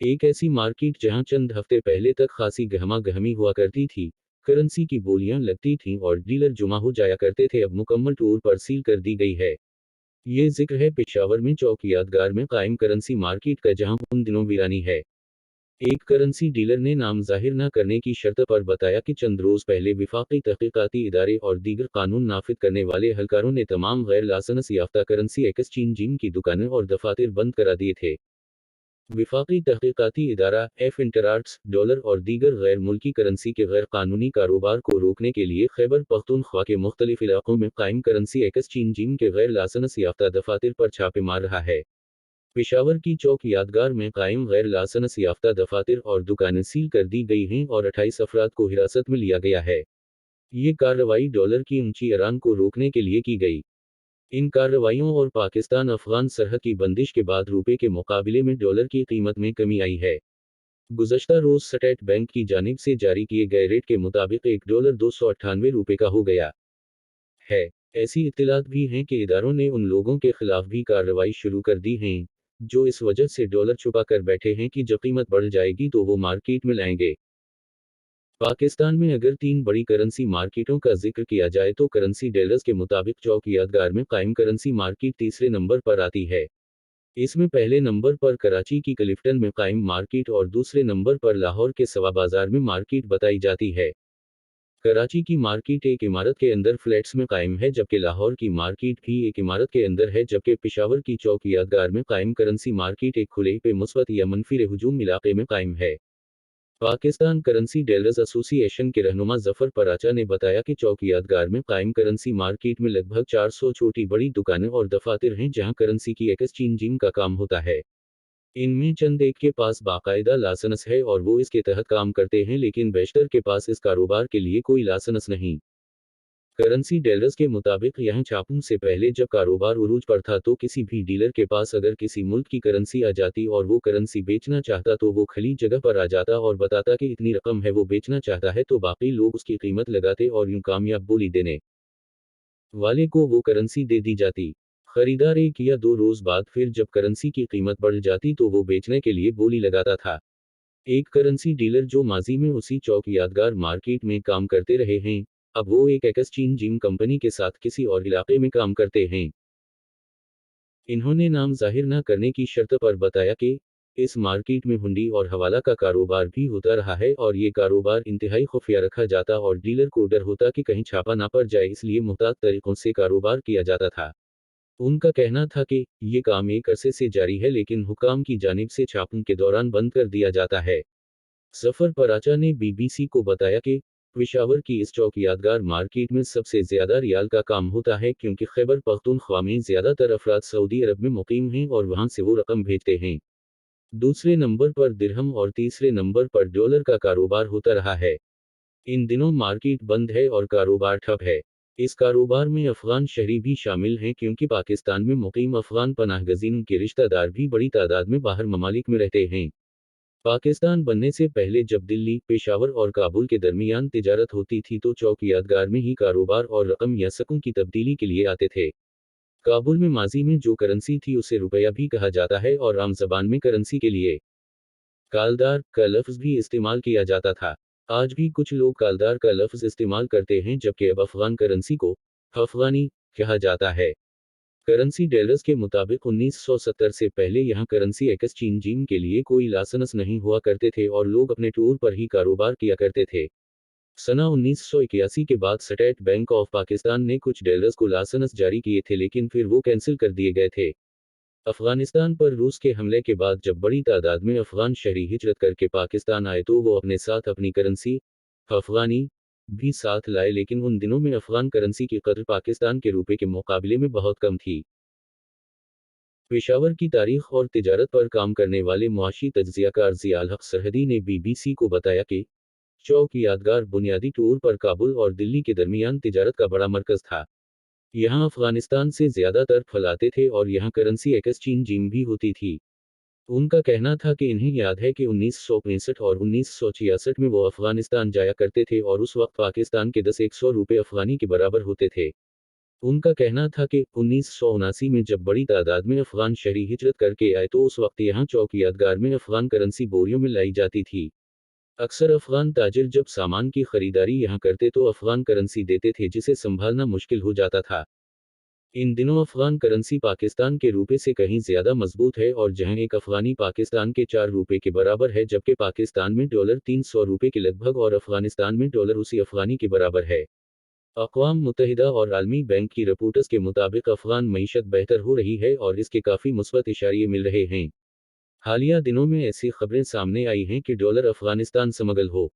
एक ऐसी मार्केट जहां चंद हफ्ते पहले तक खासी गहमा गहमी हुआ करती थी, करेंसी की बोलियां लगती थीं और डीलर जुमा हो जाया करते थे, अब मुकम्मल तौर पर सील कर दी गई है। ये जिक्र है पेशावर में चौक यादगार में कायम करेंसी मार्केट का, जहां उन दिनों वीरानी है। एक करेंसी डीलर ने नाम जाहिर न करने की शर्त पर बताया कि चंद रोज पहले विफाकी तहकीकाती इदारे और दीगर कानून नाफिज करने वाले एहलकारों ने तमाम गैर लाइसेंस याफ्ता करेंसी एक्सचेंजिंग की दुकानें और दफातर बंद करा दिए थे। विफाकी तहकीकाती इदारा एफ इंटराक्ट्स डॉलर और दीगर गैर मुल्की करेंसी के गैर कानूनी कारोबार को रोकने के लिए खैबर पख्तूनख्वा के मुख्तलिफ इलाकों में कायम करेंसी एक्सचेंजिंग के गैर लाइसेंस याफ्ता दफातर पर छापे मार रहा है। पेशावर की चौक यादगार में कायम गैर लाइसेंस याफ्ता दफातर और दुकानें सील कर दी गई हैं और 28 अफराद को हिरासत में लिया गया है। ये कार्रवाई डॉलर की ऊंची अरान को रोकने के लिए की गई। इन कार्रवाइयों और पाकिस्तान अफगान सरहद की बंदिश के बाद रुपए के मुकाबले में डॉलर की कीमत में कमी आई है। गुज़श्ता रोज स्टेट बैंक की जानिब से जारी किए गए रेट के मुताबिक $1 298 का हो गया है। ऐसी इत्तलात भी हैं कि इदारों ने उन लोगों के खिलाफ भी कार्रवाई शुरू कर दी हैं, जो इस वजह से डॉलर छुपा कर बैठे हैं कि जब कीमत बढ़ जाएगी तो वो मार्केट में लाएंगे। पाकिस्तान में अगर तीन बड़ी करेंसी मार्केटों का जिक्र किया जाए तो करेंसी डीलर्स के मुताबिक चौक यादगार में कायम करेंसी मार्केट तीसरे नंबर पर आती है। इसमें पहले नंबर पर कराची की क्लिफ्टन में कायम मार्केट और दूसरे नंबर पर लाहौर के सवा बाजार में मार्केट बताई जाती है। कराची की मार्केट एक इमारत के अंदर फ्लैट्स में कायम है, जबकि लाहौर की मार्केट भी एक इमारत के अंदर है, जबकि पेशावर की चौक यादगार में कायम करेंसी मार्केट एक खुले पे मुस्बत या मनफी हुजूम इलाके में कायम है। पाकिस्तान करेंसी डीलर्स एसोसिएशन के रहनुमा जफर पराचा ने बताया कि चौक यादगार में कायम करेंसी मार्केट में लगभग 400 छोटी बड़ी दुकानें और दफातर हैं जहां करेंसी की एक्सचेंजिंग का काम होता है। इनमें चंद एक के पास बाकायदा लाइसेंस है और वो इसके तहत काम करते हैं, लेकिन बेशतर के पास इस कारोबार के लिए कोई लाइसेंस नहीं। करेंसी डीलर्स के मुताबिक यहाँ छापों से पहले जब कारोबार उरूज पर था तो किसी भी डीलर के पास अगर किसी मुल्क की करेंसी आ जाती और वो करेंसी बेचना चाहता तो वो खली जगह पर आ जाता और बताता कि इतनी रकम है, वो बेचना चाहता है, तो बाकी लोग उसकी कीमत लगाते और यूं कामयाब बोली देने वाले को वो करेंसी दे दी जाती। खरीदार एक या दो रोज बाद फिर जब करेंसी की कीमत बढ़ जाती तो वो बेचने के लिए बोली लगाता था। एक करेंसी डीलर जो माजी में उसी चौक यादगार मार्केट में काम करते रहे हैं, अब वो एक एक्सचेंजिंग कंपनी के साथ किसी और इलाके में काम करते हैं। इन्होंने नाम जाहिर न करने की शर्त पर बताया कि इस मार्केट में हुंडी और हवाला का कारोबार भी होता रहा है और ये कारोबार इंतहाई खुफिया रखा जाता और डीलर को डर होता कि कहीं छापा ना पड़ जाए, इसलिए मुहतात तरीकों से कारोबार किया जाता था। उनका कहना था कि ये काम एक अरसे से जारी है, लेकिन हुकाम की जानिब से छापों के दौरान बंद कर दिया जाता है। सफर पराचा ने बीबीसी को बताया कि पेशावर की इस चौक यादगार मार्केट में सबसे ज्यादा रियाल का काम होता है, क्योंकि खैबर पख्तूनख्वा में ज्यादातर अफराद सऊदी अरब में मुकीम हैं और वहां से वो रकम भेजते हैं। दूसरे नंबर पर दिरहम और तीसरे नंबर पर डॉलर का कारोबार होता रहा है। इन दिनों मार्केट बंद है और कारोबार ठप है। इस कारोबार में अफगान शहरी भी शामिल हैं, क्योंकि पाकिस्तान में मुकीम अफगान पनाहगजीन के रिश्तेदार भी बड़ी तादाद में बाहर ममालिक में रहते हैं। पाकिस्तान बनने से पहले जब दिल्ली, पेशावर और काबुल के दरमियान तिजारत होती थी तो चौक यादगार में ही कारोबार और रकम या सकूं की तब्दीली के लिए आते थे। काबुल में माजी में जो करेंसी थी उसे रुपया भी कहा जाता है और आम जबान में करेंसी के लिए कालदार का लफ्ज भी इस्तेमाल किया जाता था। आज भी कुछ लोग कालदार का लफ्ज इस्तेमाल करते हैं, जबकि अब अफगान करेंसी को अफगानी कहा जाता है। करेंसी डीलर्स के मुताबिक 1970 से पहले यहाँ करेंसी एक्सचेंजिंग के लिए कोई लाइसेंस नहीं हुआ करते थे और लोग अपने टूर पर ही कारोबार किया करते थे। सना 1981 के बाद स्टेट बैंक ऑफ पाकिस्तान ने कुछ डीलर्स को लाइसेंस जारी किए थे, लेकिन फिर वो कैंसिल कर दिए गए थे। अफगानिस्तान पर रूस के हमले के बाद जब बड़ी तादाद में अफगान शहरी हिजरत करके पाकिस्तान आए तो वो अपने साथ अपनी करेंसी अफगानी भी साथ लाए, लेकिन उन दिनों में अफगान करेंसी की कदर पाकिस्तान के रुपए के मुकाबले में बहुत कम थी। पेशावर की तारीख और तिजारत पर काम करने वाले मुआशी तज्जियाकार ज़ियाल हक सरहदी ने बीबीसी को बताया कि चौक यादगार बुनियादी तौर पर काबुल और दिल्ली के दरमियान तिजारत का बड़ा मरकज था। यहाँ अफगानिस्तान से ज़्यादातर फल आते थे और यहाँ करेंसी एक्सचेंजिंग भी होती थी। उनका कहना था कि इन्हें याद है कि 1965 और 1966 में वो अफगानिस्तान जाया करते थे और उस वक्त पाकिस्तान के 10-100 रुपए अफगानी के बराबर होते थे। उनका कहना था कि 1979 में जब बड़ी तादाद में अफगान शहरी हिजरत करके आए तो उस वक्त यहाँ चौक यादगार में अफगान करेंसी बोरियों में लाई जाती थी। अक्सर अफगान ताजिर जब सामान की खरीदारी यहाँ करते तो अफगान करेंसी देते थे जिसे संभालना मुश्किल हो जाता था। इन दिनों अफगान करेंसी पाकिस्तान के रुपए से कहीं ज्यादा मजबूत है और जहां एक अफगानी पाकिस्तान के 4 रुपए के बराबर है जबकि पाकिस्तान में डॉलर 300 रुपए के लगभग और अफगानिस्तान में डॉलर उसी अफगानी के बराबर है। अक़वाम मुत्तहिदा और आलमी बैंक की रिपोर्ट्स के मुताबिक अफगान मईशत बेहतर हो रही है और इसके काफ़ी मुस्बत इशारे मिल रहे हैं। हालिया दिनों में ऐसी खबरें सामने आई हैं कि डॉलर अफगानिस्तान स्मगल हो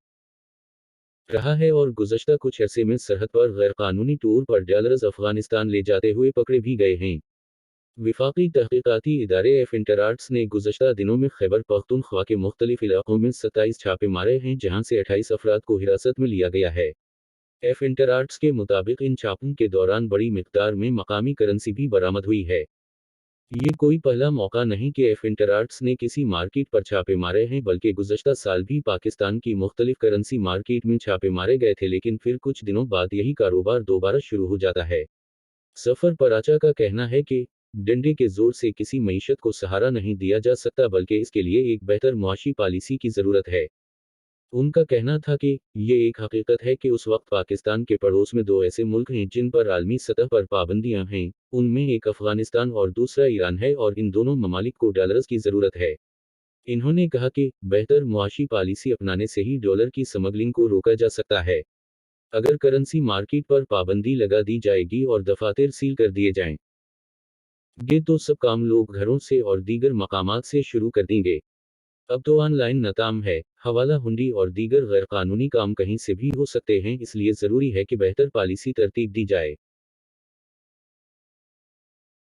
रहा है और गुज़श्ता कुछ अरसे में सरहद पर गैरकानूनी टूर पर डॉलर्स अफगानिस्तान ले जाते हुए पकड़े भी गए हैं। विफाकी तहकीकाती इदारे एफ इंटराट्स ने गुज़श्ता दिनों में खैबर पख्तूनख्वा के मुख्तलिफ इलाकों में 27 छापे मारे हैं जहां से 28 अफराद को हिरासत में लिया गया है। एफ इंटराट्स के मुताबिक इन छापों के दौरान बड़ी मिकदार में मकामी करेंसी भी बरामद हुई है। ये कोई पहला मौका नहीं कि एफ इंटराट्स ने किसी मार्केट पर छापे मारे हैं बल्कि गुज़श्ता साल भी पाकिस्तान की मुख्तलिफ करेंसी मार्केट में छापे मारे गए थे लेकिन फिर कुछ दिनों बाद यही कारोबार दोबारा शुरू हो जाता है। सफर पराचा का कहना है कि डंडे के जोर से किसी मईशत को सहारा नहीं दिया जा सकता बल्कि इसके लिए एक बेहतर मुआशी पॉलिसी की ज़रूरत है। उनका कहना था कि ये एक हकीकत है कि उस वक्त पाकिस्तान के पड़ोस में दो ऐसे मुल्क हैं जिन पर आलमी सतह पर पाबंदियां हैं, उनमें एक अफगानिस्तान और दूसरा ईरान है और इन दोनों ममालिक को डॉलर्स की ज़रूरत है। इन्होंने कहा कि बेहतर मुआशी पॉलिसी अपनाने से ही डॉलर की स्मगलिंग को रोका जा सकता है। अगर करेंसी मार्केट पर पाबंदी लगा दी जाएगी और दफातर सील कर दिए जाएंगे तो सब काम लोग घरों से और दीगर मकामात से शुरू कर देंगे। अब तो ऑनलाइन नताम है, हवाला हुंडी और दीगर गैरकानूनी काम कहीं से भी हो सकते हैं इसलिए ज़रूरी है कि बेहतर पॉलिसी तरतीब दी जाए।